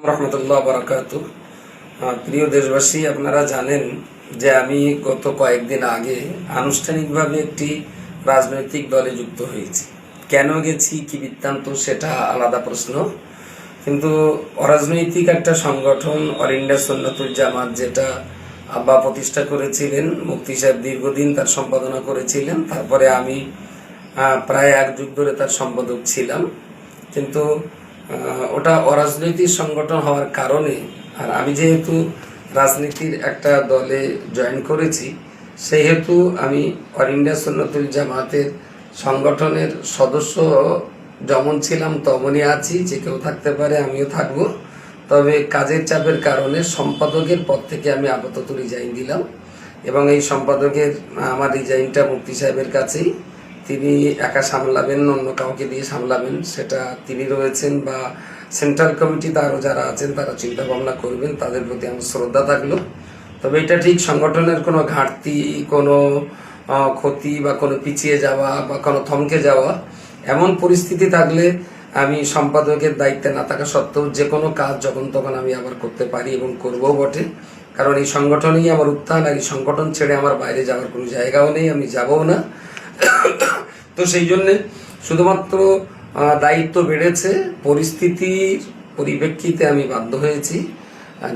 রহমতুল্লাহ বারাকাতু। প্রিয় দেশবাসী, আপনারা জানেন যে আমি গত কয়েকদিন আগে আনুষ্ঠানিকভাবে একটি রাজনৈতিক দলে যুক্ত হয়েছি। কেন গেছি, কি বৃত্তান্ত, সেটা আলাদা প্রশ্ন। কিন্তু অরাজনৈতিক একটা সংগঠন অল ইন্ডিয়া সুন্নাতুল জামাত, যেটা আব্বা প্রতিষ্ঠা করেছিলেন, মুফতি সাহেব দীর্ঘদিন তার সম্পাদনা করেছিলেন, তারপরে আমি প্রায় এক যুগ ধরে তার সম্পাদক ছিলাম। কিন্তু ওটা অরাজনৈতিক সংগঠন হওয়ার কারণে, আর আমি যেহেতু রাজনীতির একটা দলে জয়েন করেছি, সেহেতু আমি অল ইন্ডিয়া সুন্নাতুল জামাতের সংগঠনের সদস্য যেমন ছিলাম তেমনই আছি। যে কেউ থাকতে পারে, আমিও থাকব। তবে কাজের চাপের কারণে সম্পাদকের পদ থেকে আমি আপাতত রিজাইন দিলাম, এবং এই সম্পাদকের আমার রিজাইনটা মুফতি সাহেবের কাছেই। তিনি একা সামলাবেন, অন্য কাউকে দিয়ে সামলাবেন, সেটা তিনি রয়েছেন, বা সেন্ট্রাল কমিটিতে আরও যারা আছেন তারা চিন্তা ভাবনা করবেন। তাদের প্রতি আমার শ্রদ্ধা থাকলো। তবে এটা ঠিক সংগঠনের কোনো ঘাটতি, কোনো ক্ষতি বা কোনো পিছিয়ে যাওয়া বা কোনো থমকে যাওয়া এমন পরিস্থিতি থাকলে আমি সম্পাদকের দায়িত্বে না থাকা সত্ত্বেও যে কোনো কাজ যখন তখন আমি আবার করতে পারি এবং করবও বটে। কারণ এই সংগঠনেই আমার উত্থান, আর এই সংগঠন ছেড়ে আমার বাইরে যাওয়ার কোনো জায়গাও নেই, আমি যাবও না। তো সেই জন্যে শুধুমাত্র দায়িত্ব বেড়েছে, পরিস্থিতির পরিপ্রেক্ষিতে আমি বাধ্য হয়েছি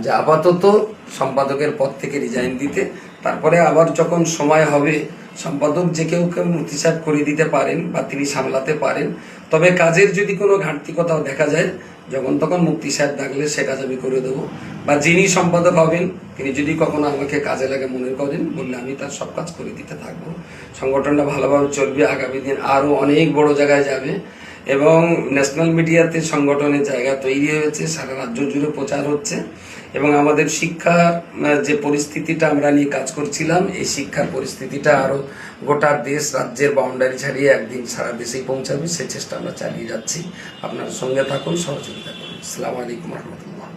যে আপাতত সম্পাদকের পদ থেকে রিজাইন দিতে। তারপরে আবার যখন সময় হবে, সম্পাদক যে কেউ মুফতি সাহেব করে দিতে পারেন বা তিনি সামলাতে পারেন। তবে কাজের যদি কোনো ঘাটতি কোথাও দেখা যায়, যখন তখন মুফতি সাহেব ডাকলে সে কাজ আমি করে দেবো। বা যিনি সম্পাদক হবেন তিনি যদি কখনো আমাকে কাজে লাগে মনে করেন, বললে আমি তার সব কাজ করে দিতে থাকবো। সংগঠনটা ভালোভাবে চলবে, আগামী দিন আরও অনেক বড় জায়গায় যাবে, এবং ন্যাশনাল মিডিয়াতে সংগঠনের জায়গা তৈরি হয়েছে, সারা রাজ্য জুড়ে প্রচার হচ্ছে। এবং আমাদের শিক্ষার যে পরিস্থিতিটা আমরা নিয়ে কাজ করছিলাম, এই শিক্ষার পরিস্থিতিটা আরও গোটা দেশ, রাজ্যের বাউন্ডারি ছাড়িয়ে একদিন সারা দেশেই পৌঁছাবে, সেই চেষ্টা আমরা চালিয়ে যাচ্ছি। আপনার সঙ্গে থাকুন, সহযোগিতা করুন। আসসালামু আলাইকুম রহমতুল্লাহ।